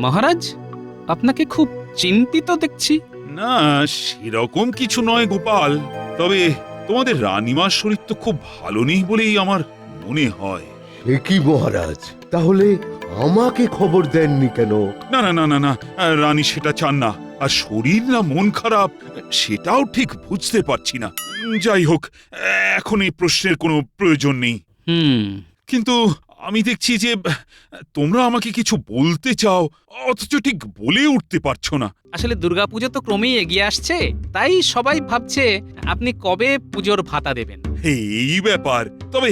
মহারাজ, আপনাকে খুব চিন্তিত দেখছি। না, সেরকম কিছু নয় গোপাল। তবে তোমাদের রানীমার শরীর তো খুব ভালো নেই বলেই আমার মনে হয়। এ কি মহারাজ, তাহলে আমাকে খবর দেননি কেন? না না না না না, রানী সেটা চান না। আর শরীর না মন খারাপ সেটাও ঠিক বুঝতে পারছি না। যাই হোক, এখন এই প্রশ্নের কোনো প্রয়োজন নেই। কিন্তু আমি দেখছি যে তোমরা আমাকে কিছু বলতে চাও, অথচ ঠিক বলে উঠতে পারছো না। আসলে দুর্গাপুজো তো ক্রমেই এগিয়ে আসছে, তাই সবাই ভাবছে আপনি কবে পুজোর ভাতা দেবেন। এই ব্যাপার। তবে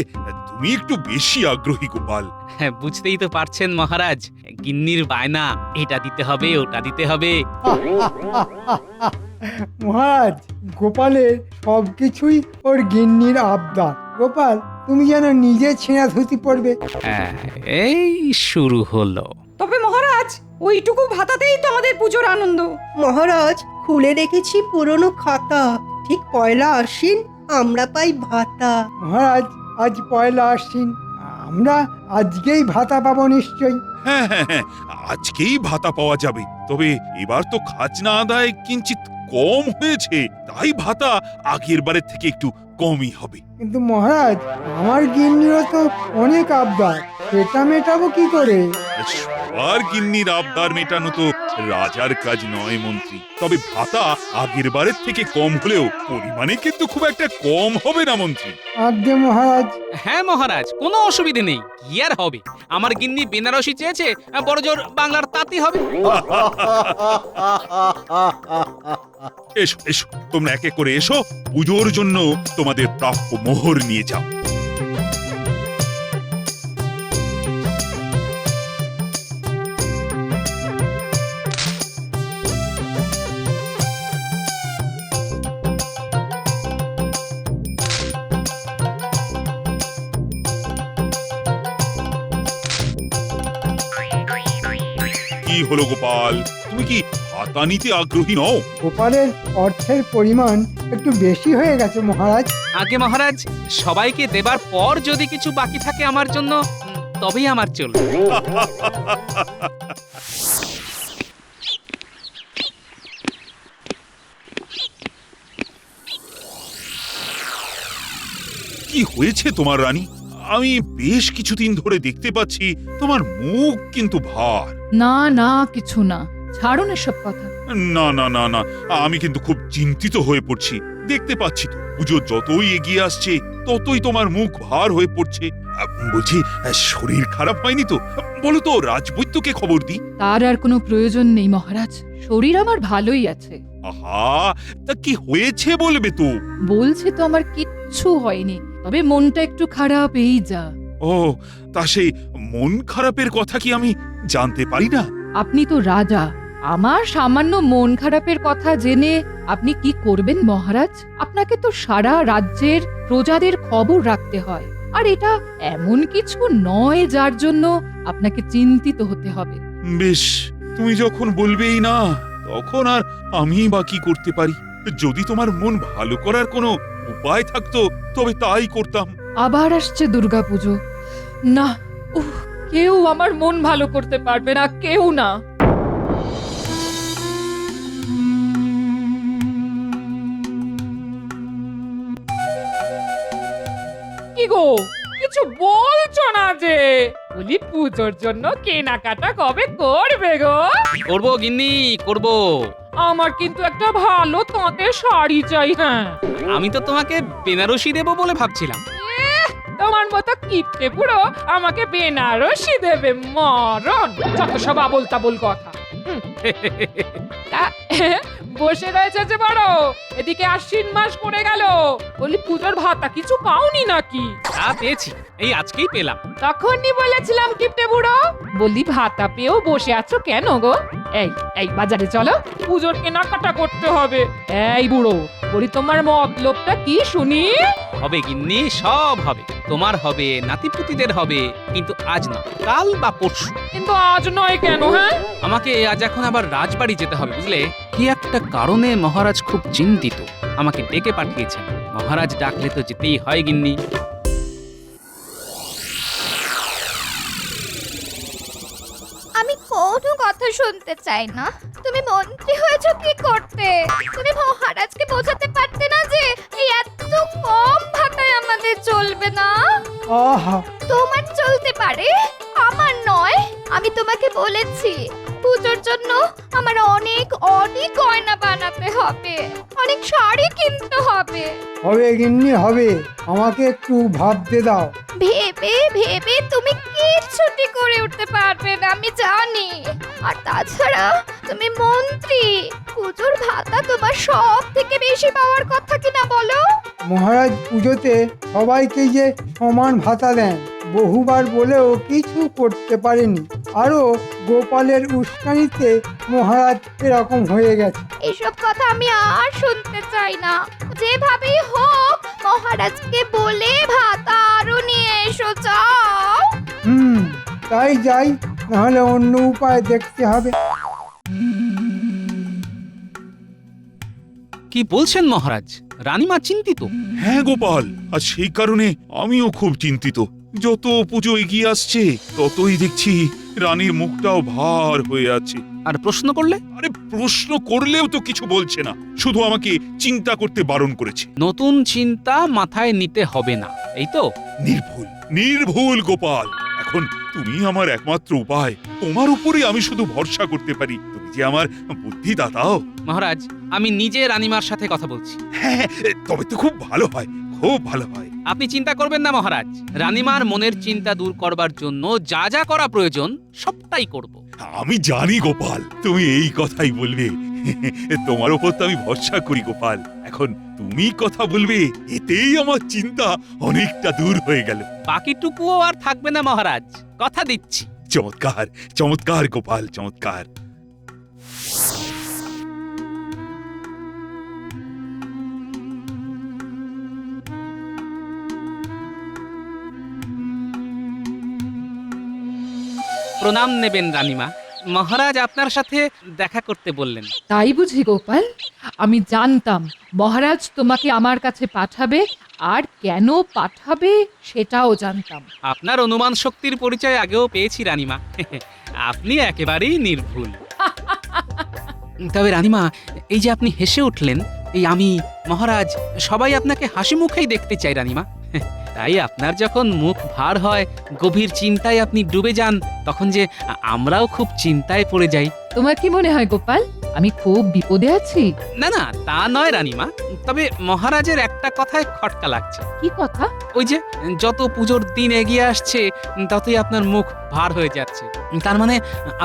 তুমি একটু বেশি আগ্রহী গোপাল। হ্যাঁ, বুঝতেই তো পারছেন মহারাজ, গিন্নির বায়না, এটা দিতে হবে ওটা দিতে হবে। মহারাজ, গোপালের সবকিছুই ওর গিন্নির আবদার। গোপাল, তুমি যেন নিজে ছেঁড়া ধুতি পড়বে। হ্যাঁ, এই শুরু হলো। তবে মহারাজ, ওইটুকু ভাতাতেই তো আমাদের পুজোর আনন্দ। মহারাজ, খুলে রেখেছি পুরনো খাতা। ঠিক পয়লা আশ্বিন আমরা পাই ভাতা। মহারাজ, আজ পয়লা আশ্বিন, আমরা আজকেই ভাতা পাবো নিশ্চয়ই। হ্যাঁ হ্যাঁ হ্যাঁ, আজকেই ভাতা পাওয়া যাবে। তবে এবার তো খাজনা আদায় কিঞ্চিত কম হয়েছে, তাই ভাতা আগের বারের থেকে একটু কমই হবে। কিন্তু মহারাজ, আমার গিন্নিরও তো অনেক আবদার, সেটা মেটাবো কি করে? সবার গিন্নির আবদার মেটানো তো রাজার কাজ নয় মন্ত্রী। তবে ভাতা আগের বারের থেকে কম হলেও পরিমাণে কিন্তু খুব একটা কম হবে না মন্ত্রী। আজ্ঞে মহারাজ। হ্যাঁ মহারাজ, কোনো অসুবিধে নেই। কি আর হবে, আমার গিন্নি বেনারসি চেয়েছে, বড়জোর বাংলার তাঁতি হবে। এসো এসো, তোমরা একে করে এসো, পুজোর জন্য তোমাদের প্রাপ্য মোহর নিয়ে যাও। কি হলো গোপাল, তুমি কি ভাতা নিতে আগ্রহী নও? গোপালের অর্থের পরিমাণ একটু বেশি হয়ে গেছে মহারাজ। আগে মহারাজ, সবাইকে দেবার পর যদি কিছু বাকি থাকে আমার জন্য, তবেই আমার চলবে। কি হয়েছে তোমার রানী? আমি বেশ কিছুদিন ধরে দেখতে পাচ্ছি তোমার মুখ কিন্তু ভার। না না, কিছু না, ছাড়ুন এসব কথা। না না না না, আমি কিন্তু খুব চিন্তিত হয়ে পড়ছি। দেখতে পাচ্ছি তো পুজো যতই এগিয়ে আসছে ততই তোমার মুখ ভার হয়ে পড়ছে। বলছি, শরীর খারাপ হয়নি তো? বলো তো, রাজবৈদ্যকে খবর দিই। তার আর কোনো প্রয়োজন নেই মহারাজ, শরীর আমার ভালোই আছে। আহা, তা কি হয়েছে বলবে তো? বলছি তো আমার কিচ্ছু হয়নি, তবে মনটা একটু খারাপ, এই যা। ও, তা সেই মন খারাপের কথা কি আমি জানতে পারি না? আপনি তো রাজা, আমার সামান্য মন খারাপের কথা জেনে আপনি কি করবেন মহারাজ? আপনাকে তো সারা রাজ্যের প্রজাদের খবর রাখতে হয়, আর এটা এমন কিছু নয় যার জন্য আপনাকে চিন্তিত হতে হবে। বেশ, তুমি যখন বলবেই না, তখন আর আমি বা কি করতে পারি? যদি তোমার মন ভালো করার কোনো উপায় থাকতো তবে তাই করতাম। আবার আসছে দুর্গাপুজো। না, কেউ আমার মন ভালো করতে পারবে না, কেউ না। কি গো, কিছু বলছো না যে? বলি, পুজোর জন্য কেনাকাটা কবে করবে গো? করবো গিন্নি, করবো। আমার কিন্তু একটা ভালো তাঁতের শাড়ি চাই। হ্যাঁ, আমি তো তোমাকে বেনারসি দেবো বলে ভাবছিলাম। তোমার মতো কিপটে বুড়ো আমাকে বেনারসি দেবে? মরণ, যত সব আবোল তাবোল কথা। তা, বসে রয়েছে যে বড়, এদিকে আশ্বিন মাস পড়ে গেল, বলি পুজোর ভাতা কিছু পাওনি নাকি? তা পেয়েছি, এই আজকেই পেলাম। তখনই বলেছিলাম কিপটে বুড়ো, বলি ভাতা পেয়েও বসে আছো কেন গো? এই এই বাজারে চলো, পুজোর কেনাকাটা করতে হবে। এই বুড়ো, বলি তোমার মতলবটা কি শুনি? হবে গিন্নি, সব হবে। তোমার হবে, নাতিপুতিদের হবে, কিন্তু আজ না, কাল বা পরশু। কিন্তু আজ নয় কেন? হ্যাঁ, আমাকে আজ এখন আবার রাজবাড়ি যেতে হবে, বুঝলে? কি একটা কারণে মহারাজ খুব চিন্তিত, আমাকে ডেকে পাঠিয়েছেন। মহারাজ ডাকলে তো যেতেই হয় গিন্নি। আমি কোনো কথা শুনতে চাই না। তুমি মন্ত্রী হয়েছো কি করতে? তুমি মহারাজকে বোঝাতে পারতে না যে এই এত কম ভাতায় আমাদের চলবে না? আহা, তোমার চলতে পারে, আমার নয়। আমি তোমাকে বলেছি পুজোর জন্য আমার অনেক অনেক গয়না বানাতে হবে, অনেক শাড়ি কিনতে হবে। হবে গিন্নি হবে, আমাকে একটু ভাবতে দাও। ভেবে ভেবে তুমি কিচ্ছুটি করে উঠতে পারবে না, আমি জানি। আর তাছাড়া তুমি মন্ত্রী, পুজোর ভাতা তোমার সব থেকে বেশি পাওয়ার কথা কিনা বলো? মহারাজ পুজোতে সবাইকে যে সমান ভাতা দেন, বহুবার বলেও কিছু করতে পারেনি। আরো গোপালের উস্কানিতে মহারাজ এরকম হয়ে গেছে। এসব কথা আমি আর শুনতে চাই না। যেভাবেই হোক মহারাজকে বলে ভাতা আরো নিয়ে এসো, যাও। তাই যাই, নাহলে অন্য উপায় দেখতে হবে। কি বলছেন মহারাজ? রানীমা চিন্তিত? হ্যাঁ গোপাল, আর সেই কারণে আমিও খুব চিন্তিত। যত পুজো এগিয়ে আসছে ততই দেখছি রানীর মুখটাও ভার হয়ে আছে। আর প্রশ্ন করলে? আরে প্রশ্ন করলেও তো কিছু বলছে না, শুধু আমাকে চিন্তা করতে বারণ করেছে। নতুন চিন্তা মাথায় নিতে হবে না, এই তো? নির্ভুল নির্ভুল গোপাল, এখন তুমি আমার একমাত্র উপায়। তোমার উপরে আমি শুধু ভরসা করতে পারি। তুমি যে আমার বুদ্ধি দাতাও। মহারাজ, আমি নিজে রানীমার সাথে কথা বলছি। হ্যাঁ, তবে তো খুব ভালো হয়, খুব ভালো হয়। আপনি চিন্তা করবেন না মহারাজ। রানীমার মনের চিন্তা দূর করবার জন্য যা যা করা প্রয়োজন সবটাই করব। আমি জানি গোপাল, তুমি এই কথাই বলবে। তোমার উপর তো আমি ভরসা করি গোপাল। এখন তুমি কথা বলবে, এতেই আমার চিন্তা অনেকটা দূর হয়ে গেল। বাকিটুকুও আর থাকবে না মহারাজ, কথা দিচ্ছি। চমৎকার চমৎকার গোপাল, চমৎকার। প্রণাম নেবেন রানীমা। মহারাজ আপনার সাথে দেখা করতে বললেন। তাই বুঝি গোপাল? আমি জানতাম মহারাজ তোমাকে আমার কাছে পাঠাবে, আর কেন পাঠাবে সেটাও জানতাম। আপনার অনুমান শক্তির পরিচয় আগেও পেয়েছি রানীমা। আপনি একেবারেই নির্ভুল। তবে রানীমা, এই যে আপনি হেসে উঠলেন, এই আমি, মহারাজ, সবাই আপনাকে হাসি মুখেই দেখতে চাই রানীমা। তাই আপনার যখন মুখ ভার হয়, গভীর চিন্তায় আপনি ডুবে যান, তখন যে আমরাও খুব চিন্তায় পড়ে যাই। তোমার কি মনে হয় গোপাল, আমি খুব বিপদে আছি? না না, তা নয় রানীমা, তবে মহারাজের একটা কথায় খটকা লাগছে। কি কথা? ওই যে যত পুজোর দিন এগিয়ে আসছে ততই আপনার মুখ ভার হয়ে যাচ্ছে। তার মানে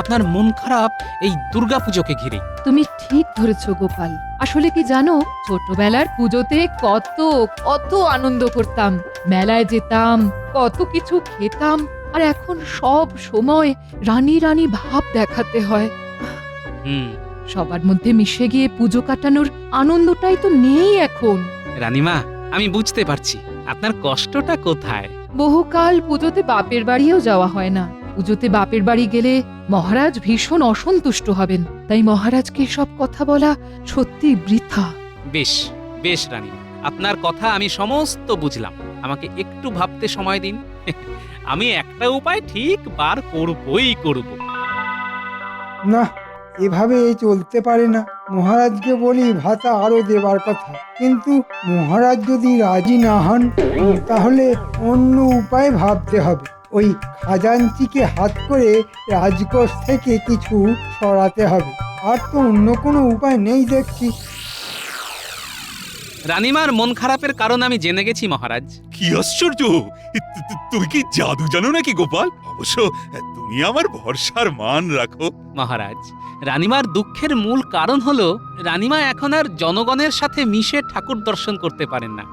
আপনার মন খারাপ এই দুর্গাপুজোকে ঘিরে। তুমি ঠিক ধরেছো গোপাল। আসলে কি জানো, ছোটবেলার পুজোতে কত কত আনন্দ করতাম, মেলায় যেতাম, কত কিছু খেতাম, আর এখন সব সময় রানী রানী ভাব দেখাতে হয়। সবার মধ্যে মিশে গিয়ে পুজো কাটানোর আনন্দটাই তো নেই এখন। রানীমা, আমি বুঝতে পারছি আপনার কষ্টটা কোথায়। বহুকাল পুজোতে বাপের বাড়িও যাওয়া হয় না। পুজোতে বাপের বাড়ি গেলে মহারাজ ভীষণ অসন্তুষ্ট হবেন, তাই মহারাজকে সব কথা বলা সত্যি বৃথা। বেশ বেশ রানীমা, আপনার কথা আমি সমস্ত বুঝলাম। আমাকে একটু ভাবতে সময় দিন। আমি একটা উপায় ঠিক বার করবই করব। না, এভাবে চলতে পারে না। মহারাজকে বলি ভাতা আরো দেবার কথা, কিন্তু মহারাজ যদি রাজি না হন, তাহলে অন্য উপায় ভাবতে হবে। ওই খাজাঞ্চিকে হাত করে রাজকোষ থেকে কিছু সরাতে হবে। আর তো অন্য কোনো উপায় নেই দেখছি। রানীমার মন খারাপের কারণ আমি জেনে গেছি মহারাজ। কি আশ্চর্য! তুমি কি জাদু জানো নাকি গোপাল? অবশ্য তুমি আমার ভরসার মান রাখো। মহারাজ, রানীমার দুঃখের মূল কারণ হলো রানীমা এখন আর জনগণের সাথে মিশে ঠাকুর দর্শন করতে পারেন না।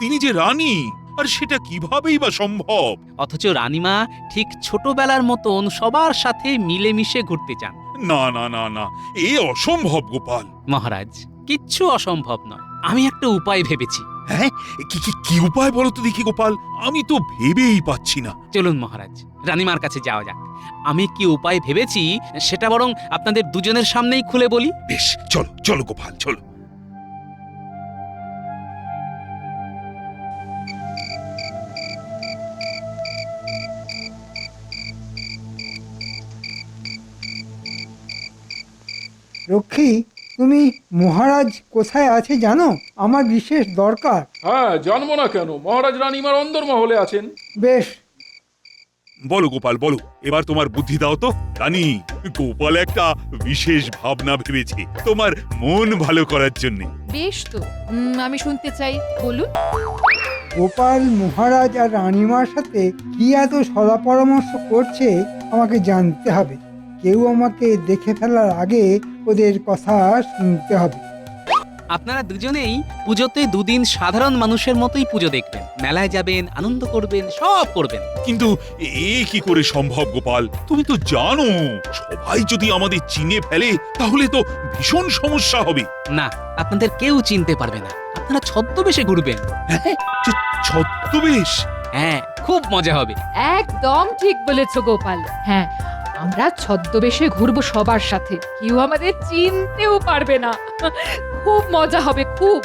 তিনি যে রানী, আর সেটা কিভাবেই বা সম্ভব? অথচ রানীমা ঠিক ছোটবেলার মতন সবার সাথে মিলেমিশে ঘুরতে চান। না না না না, এ অসম্ভব গোপাল। মহারাজ, কিচ্ছু অসম্ভব নয়। আমি একটা উপায় ভেবেছি। হ্যাঁ, কি উপায় বলো তো দেখি গোপাল, আমি তো ভেবেই পাচ্ছি না। চলুন মহারাজ, রানীমার কাছে যাওয়া যাক। আমি কি উপায় ভেবেছি সেটা বরং আপনাদের দুজনের সামনেই খুলে বলি। বেশ, চলো চলো গোপাল, চলো। রক্ষী, তুমি মহারাজ কোথায় আছে জানো? আমার বিশেষ দরকার। হ্যাঁ, জানবো না কেন? মহারাজ রানীমার অন্দরমহলে আছেন। বেশ, বলো গোপাল বলো, এবার তোমার বুদ্ধি দাও তো। রানী, গোপাল একটা বিশেষ ভাবনা ভেবেছে তোমার মন ভালো করার জন্য। বেশ তো, আমি শুনতে চাই, বলুন। গোপাল মহারাজ আর রানীমার সাথে কি এত সলা পরামর্শ করছে আমাকে জানতে হবে। কেউ আমাকে দেখে ফেলার আগে ওদের কথা শুনতে হবে। আপনারা দুজনেই পুজোতে দুদিন সাধারণ মানুষের মতোই পুজো দেখবেন, মেলায় যাবেন, আনন্দ করবেন, সব করবেন। কিন্তু এ কি করে সম্ভব গোপাল? তুমি তো জানো সবাই যদি আমাদের চিনে ফেলে তাহলে তো ভীষণ সমস্যা হবে। না, আপনাদের কেউ চিনতে পারবে না। আপনারা ছদ্মবেশে ঘুরবেন। ছদ্মবেশ? হ্যাঁ, খুব মজা হবে। একদম ঠিক বলেছ গোপাল। হ্যাঁ, আমরা ছদ্মবেশে ঘুরবো সবার সাথে, কেউ আমাদের চিনতেও পারবে না। খুব মজা হবে, খুব।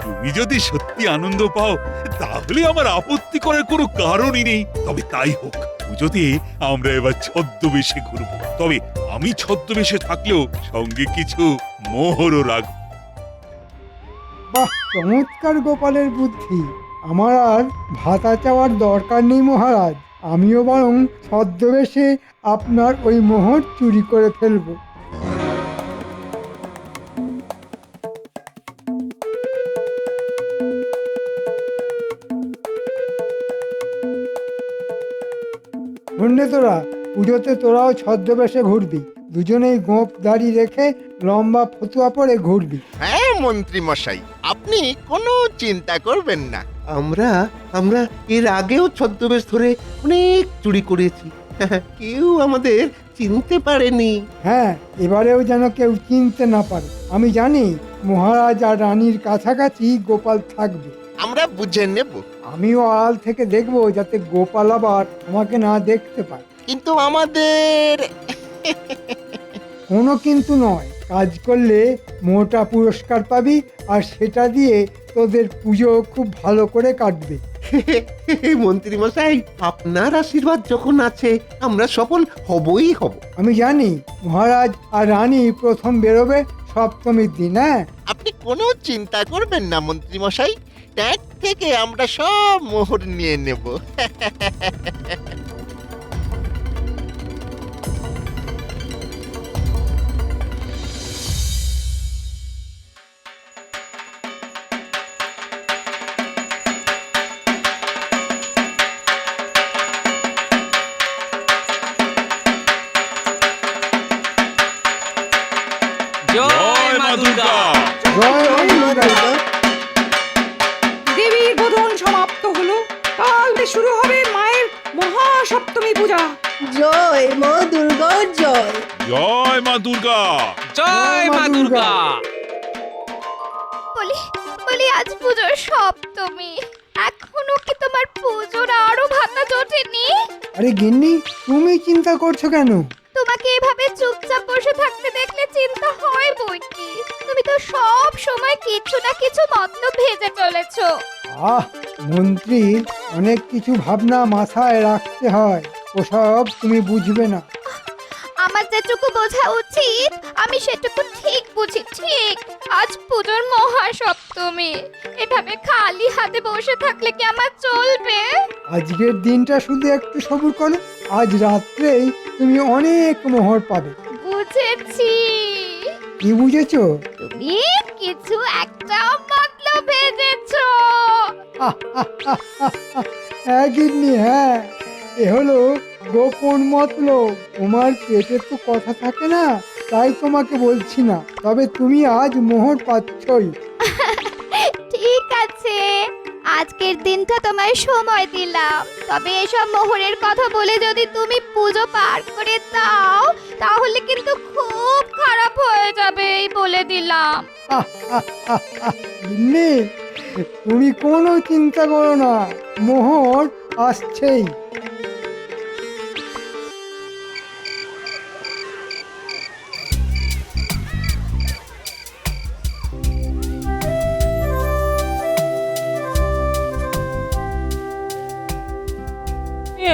তুমি যদি সত্যি আনন্দ পাও তাহলে আমার আপত্তি করার কোনো কারণই নেই। তবে তাই হোক, পুজোতে আমরা এবার ছদ্মবেশে ঘুরবো। তবে আমি ছদ্মবেশে থাকলেও সঙ্গে কিছু মোহরও রাখবো। বাহ, চমৎকার গোপালের বুদ্ধি। আমার আর ভাতা চাওয়ার দরকার নেই মহারাজ, আমিও বরং ছদ্মবেশে আপনার ওই মোহর চুরি করে ফেলবো। শুনলে তোরা, পুজোতে তোরাও ছদ্মবেশে ঘুরবি, দুজনেই গোঁফ দাড়ি রেখে লম্বা ফতুয়া পরে ঘুরবি। হ্যাঁ মন্ত্রী মশাই, আপনি কোনো চিন্তা করবেন না। আমরা আমরা এর আগেও ছদ্মবেশ ধরে অনেক চুরি করেছি। কেউ আমাদের চিনতে পারেনি। হ্যাঁ, এবারেও যেন কেউ চিনতে না পারে। আমি জানি মহারাজ আর রানীর কাছাকাছি গোপাল থাকবে। আমরা বুঝে নেব। আমিও আড়াল থেকে দেখবো যাতে গোপাল আবার আমাকে না দেখতে পায়। কিন্তু আমাদের কোনো কিন্তু নয়, কাজ করলে মোটা পুরস্কার পাবি, আর সেটা দিয়ে তোদের পুজো খুব ভালো করে কাটবে। মন্ত্রী মশাই, আপনার আশীর্বাদ যখন আছে আমরা সফল হবই হব। আমি জানি মহারাজ আর রানী প্রথম বেরোবে সপ্তমীর দিন। হ্যাঁ, আপনি কোনো চিন্তা করবেন না মন্ত্রী মশাই, ট্যাগ থেকে আমরা সব মোহর নিয়ে নেব। জয় মা দুর্গা। জয় মা দুর্গা। দেবীর বোধন সমাপ্ত হলো, কাল শুরু হবে মায়ের মহাসপ্তমী পূজা। জয় মা দুর্গা জয়। জয় মা দুর্গা। জয় মা দুর্গা। বলি বলি আজ পুজোর সপ্তমী, এখনো কি তোমার পুজোর আরো ভাতা জোটেনি? আরে গিন্নি, তুমি চিন্তা করছো কেন? তোমাকে এভাবে চুপচাপ বসে থাকতে দেখলে চিন্তা হয় বই কি। তুমি তো সব সময় কিছু না কিছু মতলব ভেজে চলেছো। মন্ত্রী, অনেক কিছু ভাবনা মাথায় রাখতে হয়, ওসব তুমি বুঝবে না। আমার যেটুকু বোঝা উচিত আমি সেটুকু ঠিক বুঝি। ঠিক আজ পুজোর মহাসপ্তমী, এভাবে খালি হাতে বসে থাকলে কি আমার চলবে? আজকের দিনটা শুধু একটু সবুর করো, আজ রাত্রেই তুমি অনেক মোহর পাবে। বুঝেছি। কি বুঝেছো? তুমি কিছু একটা মতলব ভেজেছো। হ্যাঁ গিন্নি, হ্যাঁ, এ হলো গোপন মতলব। তোমার পেটে তো কথা থাকে না, তাই তোমাকে বলছি না, তবে তুমি আজ মোহর পাচ্ছই। ঠিক আছে, আজকের দিনটা তোমায় সময় দিলাম, তবে এসব মোহরের কথা বলে যদি তুমি পুজো পার করে দাও তাহলে কিন্তু খুব খারাপ হয়ে যাবে, এই বলে দিলাম। গিন্নি, তুমি কোনো চিন্তা করো না, মোহর আসছেই।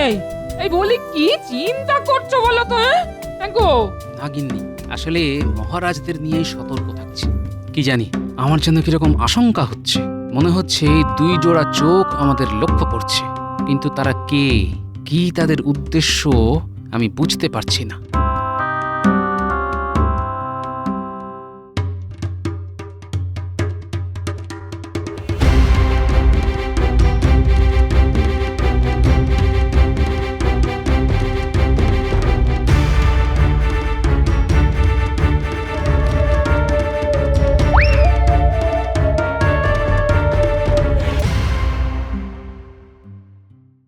এই এই বলি, কি চিন্তা করছো বলো তো? হ্যাঁ গো। না গিন্নি, আসলে মহারাজদের নিয়েই সতর্ক থাকছি। কি জানি, আমার যেন কিরকম আশঙ্কা হচ্ছে। মনে হচ্ছে এই 2 জোড়া চোখ আমাদের লক্ষ্য করছে, কিন্তু তারা কে, কি তাদের উদ্দেশ্য আমি বুঝতে পারছি না।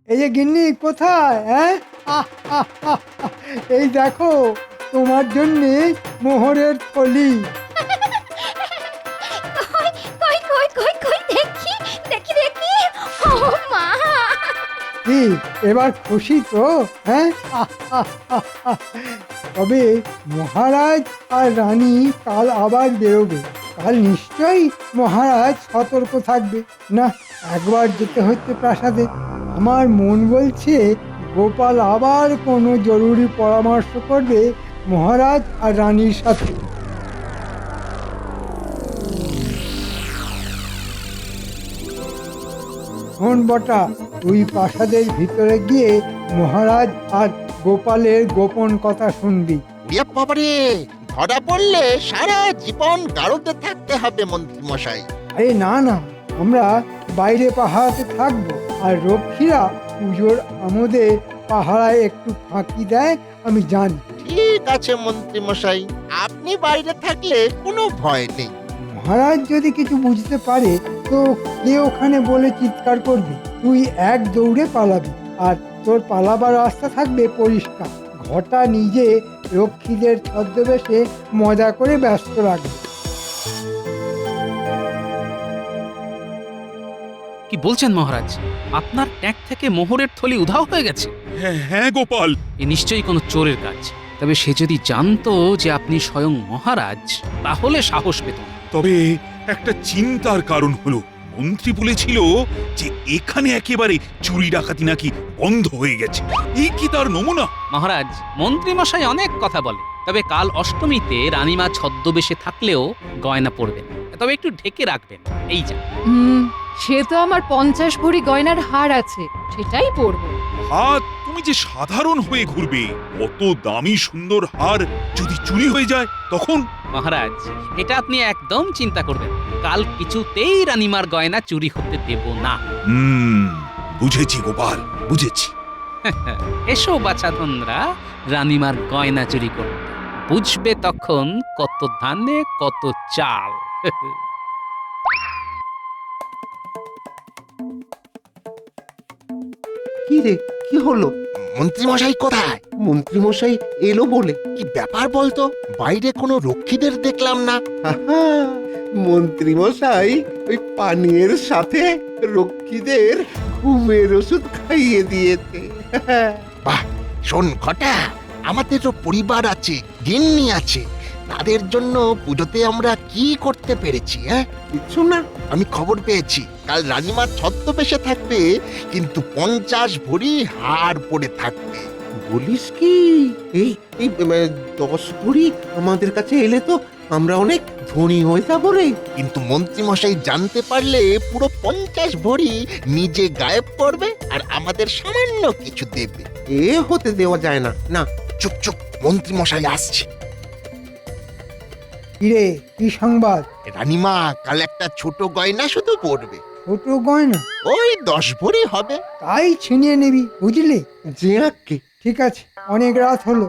এই যে গিন্নি কোথায়, হ্যাঁ? আহ, আহ, আহ, আহ, এই দেখো তোমার জন্যে মোহরের থলি। কই কই কই কই দেখি দেখি দেখি। ও মা! কি এবার খুশি তো, হ্যাঁ? আহ, আহ, আহ, আহ। তবে মহারাজ আর রানী কাল আবার বেরোবে। কাল নিশ্চয়ই মহারাজ সতর্ক থাকবে। না, একবার যেতে হচ্ছে প্রাসাদে। আমার মন বলছে গোপাল আবার কোনো জরুরি পরামর্শ করবে মহারাজ আর রানীর সাথে। শোন বটা, তুই প্রাসাদের ভিতরে গিয়ে মহারাজ আর গোপালের গোপন কথা শুনবি। ওরে বাবারে, ধরা পড়লে সারা জীবন গারদে থাকতে হবে মন্ত্রী মশাই। আরে না না, আমরা বাইরে পাহারাতে থাকবো, আর রক্ষীরা পুজোর আমোদে পাহারায় একটু ফাঁকি দেয়, আমি জানি। ঠিক আছে মন্ত্রী মশাই, আপনি বাইরে থাকলে কোনো ভয় নেই। মহারাজ যদি কিছু বুঝতে পারে তো কে ওখানে বলে চিৎকার করবে, তুই এক দৌড়ে পালাবি, আর তোর পালাবার রাস্তা থাকবে পরিষ্কার। ঘটা নিজে রক্ষীদের ছদ্মবেশে মজা করে ব্যস্ত রাখবে। কি বলছেন মহারাজ? আপনার ট্যাঙ্ক থেকে মোহরের থলি উধাও হয়ে গেছে? হ্যাঁ হ্যাঁ গোপাল, এ নিশ্চয়ই কোনো চোরের কাজ। তবে সে যদি জানতো যে আপনি স্বয়ং মহারাজ, তাহলে সাহস পেত না। তবে একটা চিন্তার কারণ হলো, মন্ত্রী বলেছিল যে এখানে একেবারে চুরি ডাকাতি নাকি বন্ধ হয়ে গেছে। এই কি তার নমুনা? মহারাজ, মন্ত্রী মশাই অনেক কথা বলে, তবে কাল অষ্টমীতে রানীমা ছদ্মবেশে থাকলেও গয়না পরবেন, তবে একটু ঢেকে রাখবেন, এই যা। সে তো আমার 50 ভরি গয়নার হার আছে, সেটাই পরবো। হাত তুমি যে সাধারণ হয়ে ঘুরবে, অত দামি সুন্দর হার যদি চুরি হয়ে যায় তখন? মহারাজ, এটা আপনি একদম চিন্তা করবেন না। কাল কিছুতেই রানীমার গয়না চুরি হতে দেব না। বুঝেছি গোপাল, বুঝেছি। এসো বাছাধনরা, রানীমার গয়না চুরি করতে। বুঝবে তখন কত ধানে কত চাল। কি রে, কি হলো? মন্ত্রী মশাই কোথায়? মন্ত্রী মশাই এলো বলে? কি ব্যাপার বলতো, বাইরে কোনো রক্ষীদের দেখলাম না। আহা, মন্ত্রী মশাই ওই পানীয়ের সাথে রক্ষীদের ঘুমের ওষুধ খাইয়ে দিয়েছে। বাহ, শোন ঘটা, আমাদেরও পরিবার আছে, গিন্নি আছে, তাদের জন্য পুজোতে আমরা কি করতে পেরেছি? হ্যাঁ, কিছু না। আমি খবর পেয়েছি কাল রানীমা ছদ্মবেশে থাকবে, কিন্তু 50 ভরি হার পরে থাকবে। বলিস কি? এই এই 10 ভরি আমাদের কাছে এলে তো আমরা অনেক ধনী হয়ে যাবো রে। কিন্তু মন্ত্রী মশাই জানতে পারলে পুরো 50 ভরি নিজে গায়েব করবে আর আমাদের সামান্য কিছু দেবে। এ হতে দেওয়া যায় না। না, চুপ চুপ, মন্ত্রী মশাই আসছে। কিরে, কি সংবাদ? রানীমা কাল একটা ছোট গয়না শুধু পরবে, ছোট গয়না? ওই 10 ভরি হবে। তাই ছিনিয়ে নিবি, বুঝলি? যে আঁকে। ঠিক আছে, অনেক রাত হলো।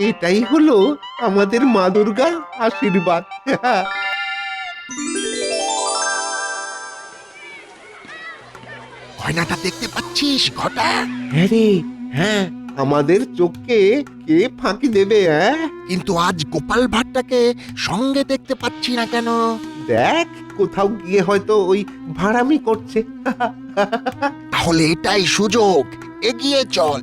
এটাই হলো আমাদের মা দুর্গার আশীর্বাদ। গয়নাটা দেখতে পাচ্ছিস ঘটা? হ্যাঁ রে, হ্যাঁ, আমাদের চোখকে কে ফাঁকি দেবে? হ্যাঁ, কিন্তু আজ গোপাল ভাটটাকে সঙ্গে দেখতে পাচ্ছি না কেন? দেখ, কোথাও গিয়ে হয়তো ওই ভাড়ামি করছে। তাহলে এটাই সুযোগ, এগিয়ে চল।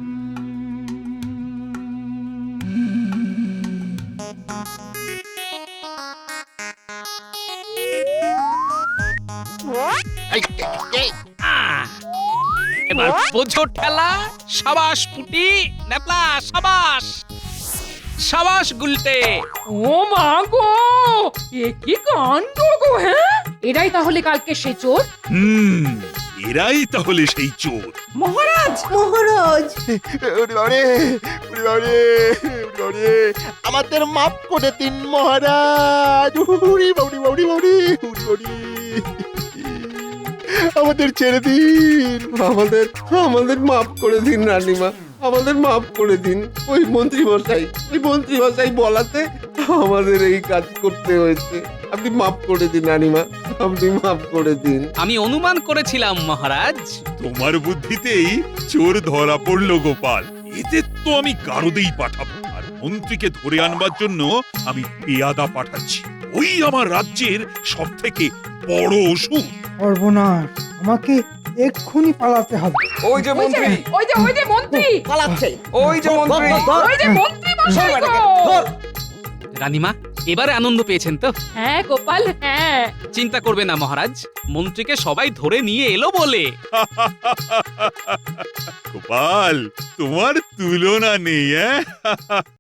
এই, এই, এই, আহ! এবার বোঝো ঠেলা। সাবাস পুটি, ন্যাপলা, সাবাস সাবাস গুলটে। ও মা গো, এ কি কাণ্ড গো! হ্যাঁ, এরাই তাহলে কালকে সে চোর? এরাই তাহলে সেই চোর। মহারাজ মহারাজ ওরে বাবারে, ওরে বাবারে, ওরে বাবারে, আমাদের মাফ করে দিন মহারাজ। উরি বাউরি বাউরি বাউরি, উরি বাউরি। আমাদের ছেড়ে দিন। আমাদের মাফ করে দিন রানীমা, আমাদের মাফ করে দিন। ওই মন্ত্রী মশাই বলাতে আমাদের এই কাজ করতে হয়েছে। আপনি মাফ করে দিন রানীমা, আপনি মাফ করে দিন। আমি অনুমান করেছিলাম মহারাজ। তোমার বুদ্ধিতেই চোর ধরা পড়লো গোপাল। এতে তো আমি গারদেই পাঠাবো, আর মন্ত্রীকে ধরে আনবার জন্য আমি পেয়াদা পাঠাচ্ছি। ওই আমার রাজ্যের সব থেকে বড় ওষুধ। সর্বনাশ, আমাকে এক্ষুনি পালাতে হবে। ওই যে মন্ত্রী, ওই যে মন্ত্রী, পালাচ্ছে। ওই যে মন্ত্রী, ওই যে মন্ত্রী মশাই গো! রানীমা, এবারে আনন্দ পেয়েছেন তো? হ্যাঁ গোপাল, হ্যাঁ। চিন্তা করবে না মহারাজ, মন্ত্রীকে সবাই ধরে নিয়ে এলো বলে। গোপাল, তোমার তুলনা নেই।